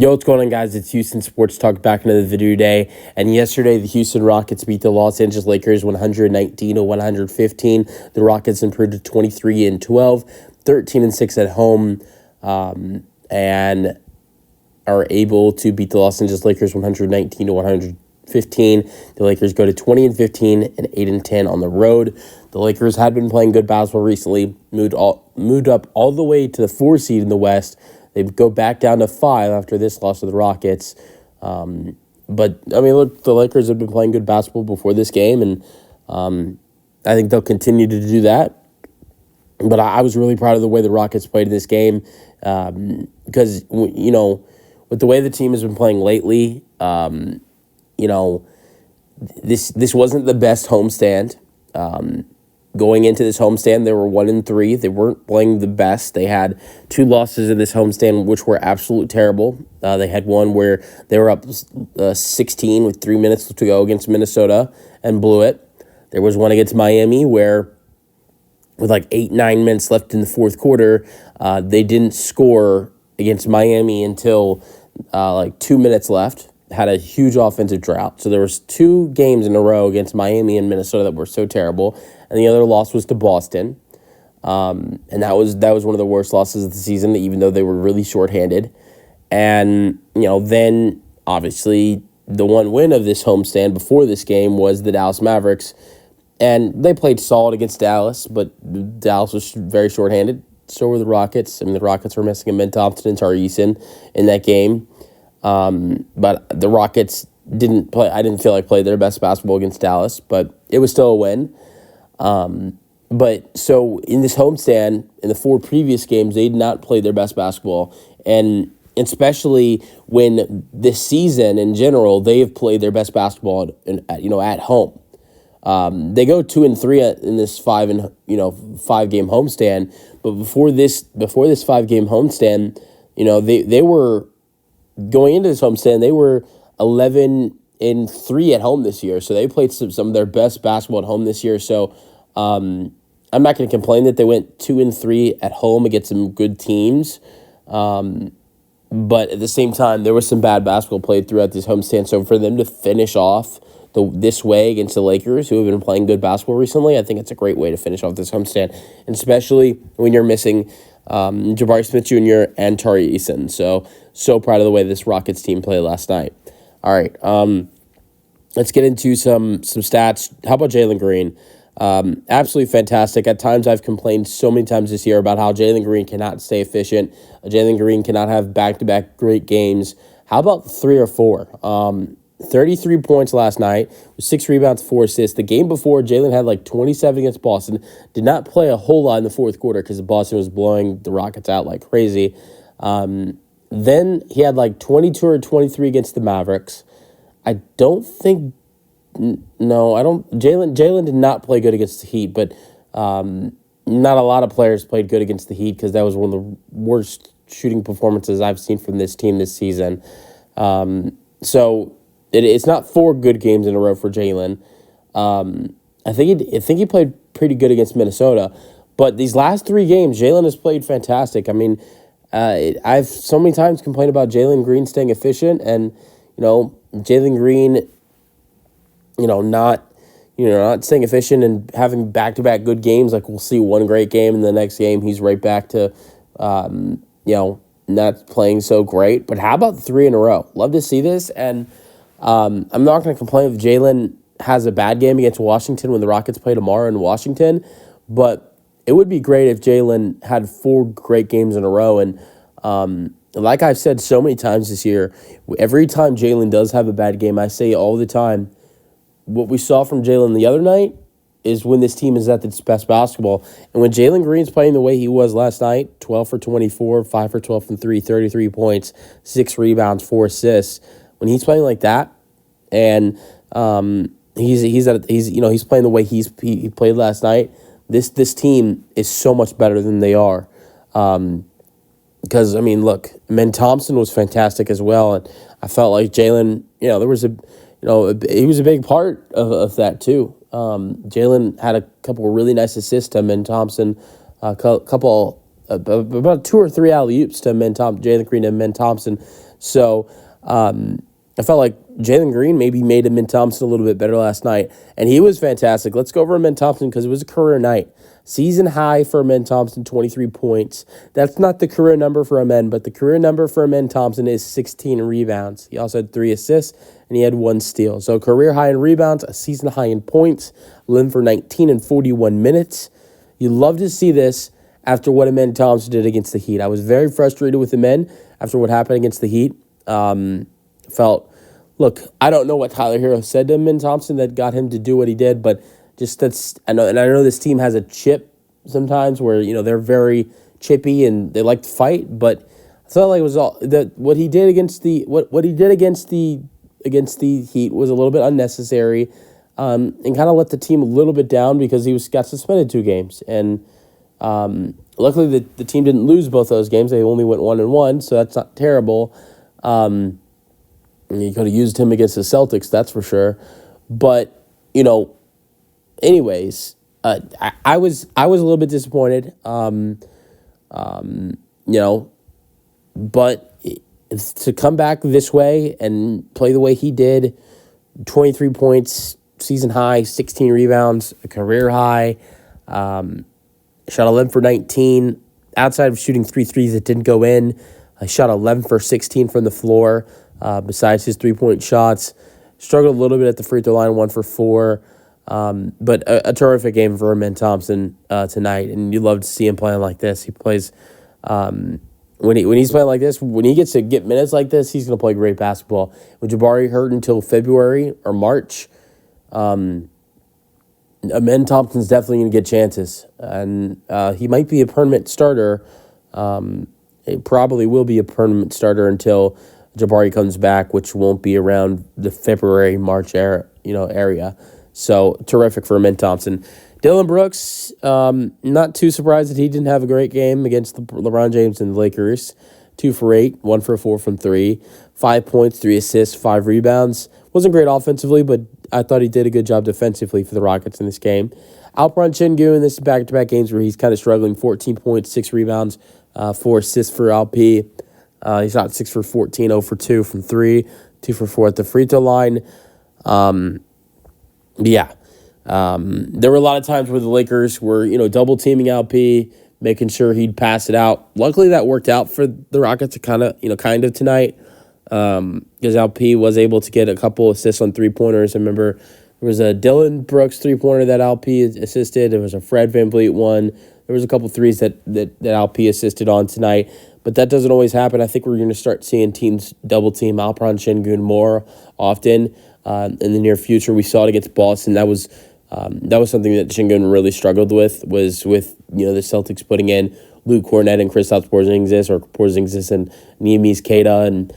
Yo, what's going on, guys? It's Houston Sports Talk back into the video today. And yesterday, the Houston Rockets beat the Los Angeles Lakers 119-115. The Rockets improved to 23-12, 13-6 at home, and are able to beat the Los Angeles Lakers 119-115. The Lakers go to 20-15 and 8-10 on the road. The Lakers had been playing good basketball recently, moved up all the way to the 4 seed in the West. They go back down to 5 after this loss to the Rockets. But, I mean, look, the Lakers have been playing good basketball before this game, and I think they'll continue to do that. But I was really proud of the way the Rockets played in this game because, you know, with the way the team has been playing lately, you know, this wasn't the best homestand. Going into this homestand, they were 1-3. They weren't playing the best. They had 2 losses in this homestand, which were absolute terrible. They had one where they were up 16 with 3 minutes to go against Minnesota and blew it. There was one against Miami where, with like 8-9 minutes left in the fourth quarter, they didn't score against Miami until like 2 minutes left. Had a huge offensive drought. So there was 2 games in a row against Miami and Minnesota that were so terrible. And the other loss was to Boston. And that was one of the worst losses of the season, even though they were really shorthanded. And, you know, then obviously the one win of this homestand before this game was the Dallas Mavericks. And they played solid against Dallas, but Dallas was very shorthanded. So were the Rockets. I mean, the Rockets were missing Ben Thompson and Tari Eason in that game. But the Rockets didn't play. I didn't feel like played their best basketball against Dallas, but it was still a win. But so in this homestand, in the 4 previous games, they did not play their best basketball, and especially when this season in general, they have played their best basketball at home. They go 2-3 in this 5-game homestand, but before this 5-game homestand, you know, they were. Going into this homestand, they were 11-3 at home this year. So they played some of their best basketball at home this year. So I'm not going to complain that they went 2-3 at home against some good teams. But at the same time, there was some bad basketball played throughout this homestand. So for them to finish off this way against the Lakers, who have been playing good basketball recently, I think it's a great way to finish off this homestand, and especially when you're missing Jabari Smith Jr. and Tari Eason. So proud of the way this Rockets team played last night. All right, let's get into some stats. How about Jalen Green? Absolutely fantastic. At times, I've complained so many times this year about how Jalen Green cannot stay efficient. Jalen Green cannot have back-to-back great games. How about 3 or 4? 33 points last night, with 6 rebounds, 4 assists. The game before, Jalen had like 27 against Boston. Did not play a whole lot in the fourth quarter because Boston was blowing the Rockets out like crazy. Then he had like 22 or 23 against the Mavericks. Jalen did not play good against the Heat, but not a lot of players played good against the Heat because that was one of the worst shooting performances I've seen from this team this season. So it's not 4 good games in a row for Jalen. I think he played pretty good against Minnesota, but these last 3 games, Jalen has played fantastic. I mean, I've so many times complained about Jalen Green staying efficient, and Jalen Green, not staying efficient and having back-to-back good games. Like, we'll see one great game, and the next game he's right back to, not playing so great. But how about 3 in a row? Love to see this, and I'm not going to complain if Jalen has a bad game against Washington when the Rockets play tomorrow in Washington, but it would be great if Jalen had 4 great games in a row. And like I've said so many times this year, every time Jalen does have a bad game, I say all the time, what we saw from Jalen the other night is when this team is at its best basketball. And when Jalen Green's playing the way he was last night, 12 for 24, 5 for 12 from 3, 33 points, 6 rebounds, 4 assists. When he's playing like that, and he's playing the way he played last night, this team is so much better than they are. Because, I mean, look, Ben Thompson was fantastic as well, and I felt like Jalen, he was a big part of that too. Jalen had a couple of really nice assists to Ben Thompson, about 2 or 3 alley-oops to Jalen Green and Ben Thompson So I felt like Jalen Green maybe made Amin Thompson a little bit better last night, and he was fantastic. Let's go over Amin Thompson because it was a career night. Season high for Amin Thompson, 23 points. That's not the career number for Amin, but the career number for Amin Thompson is 16 rebounds. He also had 3 assists, and he had 1 steal. So career high in rebounds, a season high in points, 11 for 19 in 41 minutes. You love to see this after what Amin Thompson did against the Heat. I was very frustrated with Amin after what happened against the Heat. Look, I don't know what Tyler Hero said to Amin Thompson that got him to do what he did, but I know this team has a chip sometimes where, they're very chippy and they like to fight, but I felt like it was all that what he did against the Heat was a little bit unnecessary, and kind of let the team a little bit down because got suspended 2 games. And luckily the team didn't lose both those games. They only went 1-1, so that's not terrible. You could have used him against the Celtics, that's for sure. But, anyways, I was a little bit disappointed. But to come back this way and play the way he did, 23 points, season high, 16 rebounds, a career high, shot 11 for 19. Outside of shooting 3 threes that didn't go in, I shot 11 for 16 from the floor. Besides his 3-point shots, struggled a little bit at the free throw line, 1 for 4. But a terrific game for Amin Thompson tonight, and you love to see him playing like this. He plays when he's playing like this. When he gets to get minutes like this, he's going to play great basketball. With Jabari hurt until February or March, Amin Thompson's definitely going to get chances, and he might be a permanent starter. It probably will be a permanent starter until Jabari comes back, which won't be around the February, March area. So terrific for Amin Thompson. Dylan Brooks, not too surprised that he didn't have a great game against LeBron James and the Lakers. 2 for 8, 1 for 4 from 3, 5 points, 3 assists, 5 rebounds. Wasn't great offensively, but I thought he did a good job defensively for the Rockets in this game. Alperen Şengün, this is back-to-back games where he's kind of struggling. 14 points, 6 rebounds, 4 assists for LP. He's not 6 for 14, 0 for 2 from 3, 2 for 4 at the free throw line. There were a lot of times where the Lakers were, double teaming LP, making sure he'd pass it out. Luckily, that worked out for the Rockets kind of tonight, because LP was able to get a couple assists on 3-pointers. I remember there was a Dylan Brooks 3-pointer that LP assisted. There was a Fred VanVleet one. There was a couple threes that LP assisted on tonight. But that doesn't always happen. I think we're going to start seeing teams double team Alperen Şengün more often in the near future. We saw it against Boston. That was something that Şengün really struggled with the Celtics putting in Luke Kornet and Kristaps Porzingis and Neemias Queta and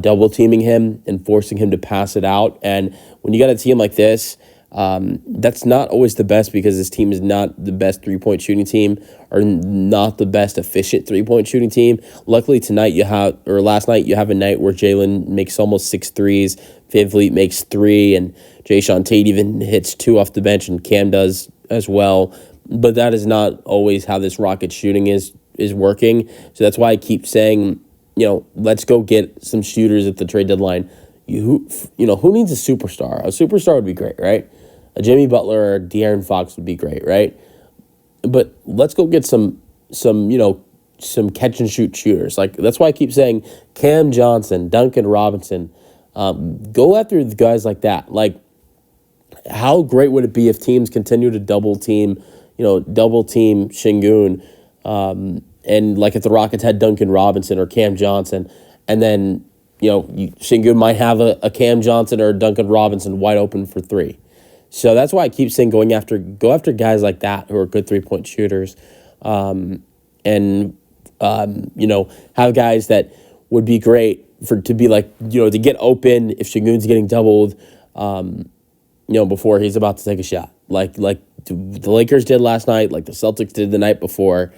double teaming him and forcing him to pass it out. And when you got a team like this, that's not always the best because this team is not the best 3-point shooting team or not the best efficient 3-point shooting team. Luckily last night you have a night where Jalen makes almost 6 threes, VanVleet makes 3, and Jayshawn Tate even hits 2 off the bench, and Cam does as well. But that is not always how this Rockets shooting is working. So that's why I keep saying, let's go get some shooters at the trade deadline. Who needs a superstar? A superstar would be great, right? A Jimmy Butler or De'Aaron Fox would be great, right? But let's go get some catch and shoot shooters. Like, that's why I keep saying Cam Johnson, Duncan Robinson, go after the guys like that. Like, how great would it be if teams continue to double team Şengün, and like if the Rockets had Duncan Robinson or Cam Johnson, and then Şengün might have a Cam Johnson or a Duncan Robinson wide open for 3. So that's why I keep saying go after guys like that who are good 3-point shooters, and have guys that would be great to get open if Şengün's getting doubled, before he's about to take a shot, like the Lakers did last night, like the Celtics did the night before.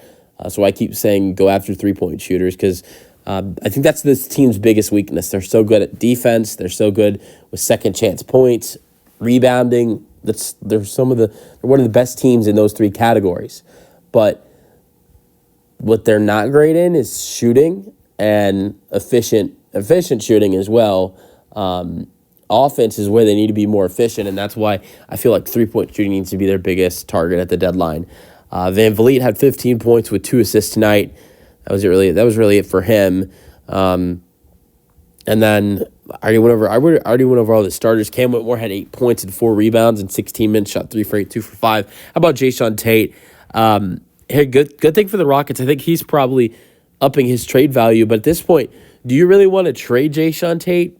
So I keep saying go after 3-point shooters because I think that's this team's biggest weakness. They're so good at defense. They're so good with second chance points, rebounding. They're one of the best teams in those 3 categories. But what they're not great in is shooting and efficient efficient shooting as well. Offense is where they need to be more efficient, and that's why I feel like three-point shooting needs to be their biggest target at the deadline. Van Vliet had 15 points with 2 assists tonight. That was really it for him. And then I already went over all the starters. Cam Whitmore had 8 points and 4 rebounds in 16 minutes, shot 3 for 8, 2 for 5. How about Jayshawn Tate? Hey, good thing for the Rockets. I think he's probably upping his trade value. But at this point, do you really want to trade Jayshawn Tate?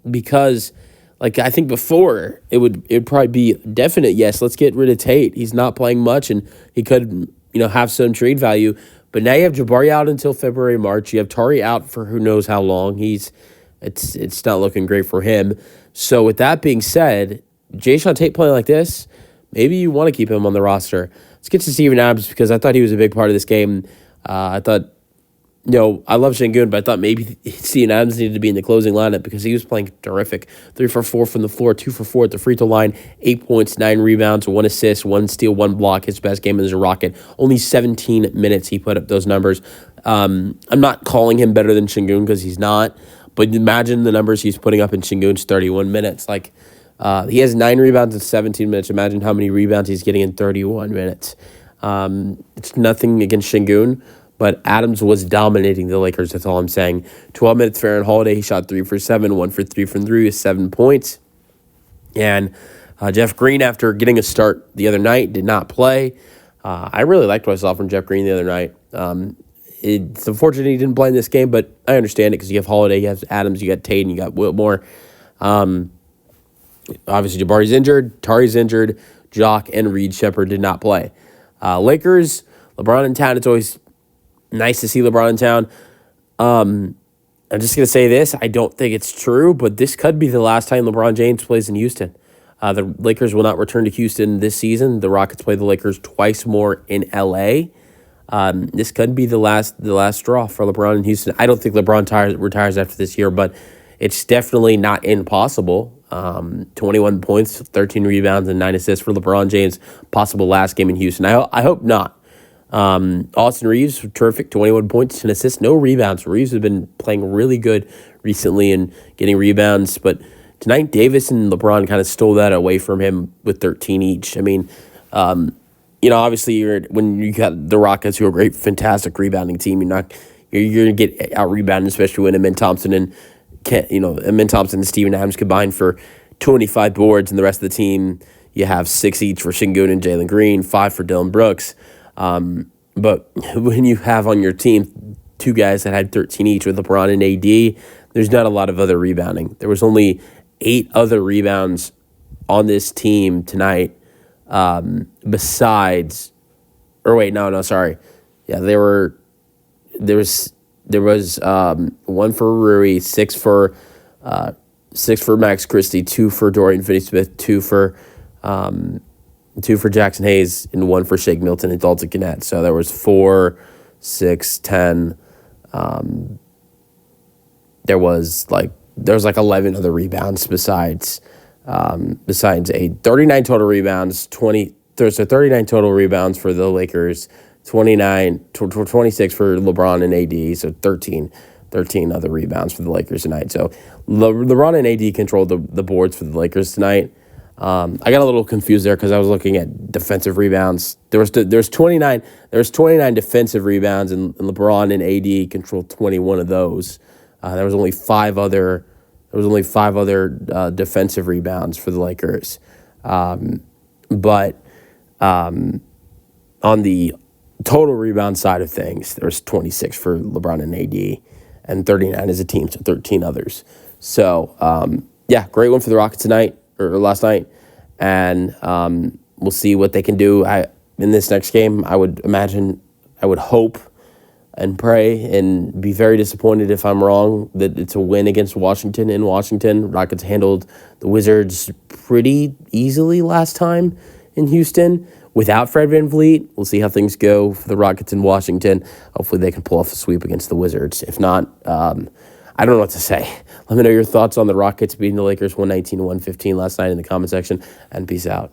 Because, like, I think before it'd probably be definite yes. Let's get rid of Tate. He's not playing much, and he could have some trade value. But now you have Jabari out until February, March. You have Tari out for who knows how long. It's not looking great for him. So with that being said, Jayshawn Tate playing like this, maybe you want to keep him on the roster. Let's get to Steven Adams because I thought he was a big part of this game. I thought, I love Şengün, but I thought maybe Steven Adams needed to be in the closing lineup because he was playing terrific. 3 for 4 from the floor, 2 for 4 at the free throw line, 8 points, 9 rebounds, 1 assist, 1 steal, 1 block. His best game as a Rocket. Only 17 minutes he put up those numbers. I'm not calling him better than Şengün because he's not, but imagine the numbers he's putting up in Şengün's 31 minutes. Like, he has 9 rebounds in 17 minutes. Imagine how many rebounds he's getting in 31 minutes. It's nothing against Şengün, but Adams was dominating the Lakers. That's all I'm saying. 12 minutes for Aaron Holiday. He shot 3 for 7, 1 for 3 from 3 with 7 points. And Jeff Green, after getting a start the other night, did not play. I really liked what I saw from Jeff Green the other night. It's unfortunate he didn't play in this game, but I understand it because you have Holiday, you have Adams, you got Tate, and you got Whitmore. Obviously, Jabari's injured, Tari's injured, Jock and Reed Shepherd did not play. Lakers, LeBron in town. It's always nice to see LeBron in town. I'm just going to say this. I don't think it's true, but this could be the last time LeBron James plays in Houston. The Lakers will not return to Houston this season. The Rockets play the Lakers twice more in L.A. This could be the last straw for LeBron in Houston. I don't think LeBron retires after this year, but it's definitely not impossible. 21 points, 13 rebounds, and 9 assists for LeBron James. Possible last game in Houston. I hope not. Austin Reeves, terrific, 21 points, 10 assists, no rebounds. Reeves has been playing really good recently and getting rebounds, but tonight Davis and LeBron kind of stole that away from him with 13 each. I mean, obviously when you got the Rockets, who are a great, fantastic rebounding team, you're going to get out rebounded, especially when Amin Thompson and Steven Adams combined for 25 boards, and the rest of the team, you have 6 each for Şengün and Jalen Green, 5 for Dylan Brooks. But when you have on your team 2 guys that had 13 each with LeBron and AD, there's not a lot of other rebounding. There was only 8 other rebounds on this team tonight. Besides, sorry. Yeah, there was 1 for Rui, 6 for Max Christie, 2 for Dorian Finney-Smith, 2 for Jackson Hayes, and 1 for Shake Milton and Dalton Gannett. So there was 4, 6, 10. There was 11 other rebounds besides 8. 39 total rebounds. 39 total rebounds for the Lakers. 26 for LeBron and AD. So 13 other rebounds for the Lakers tonight. So LeBron and AD controlled the boards for the Lakers tonight. I got a little confused there because I was looking at defensive rebounds. There's 29 defensive rebounds, and LeBron and AD controlled 21 of those. There was only 5 other defensive rebounds for the Lakers. But on the total rebound side of things, there was 26 for LeBron and AD, and 39 as a team, so 13 others. So great one for the Rockets tonight. Or last night, and we'll see what they can do in this next game. I would hope and pray and be very disappointed if I'm wrong that it's a win against Washington in Washington. Rockets handled the Wizards pretty easily last time in Houston without Fred VanVleet. We'll see how things go for the Rockets in Washington. Hopefully they can pull off a sweep against the Wizards. If not, I don't know what to say. Let me know your thoughts on the Rockets beating the Lakers 119-115 last night in the comment section, and peace out.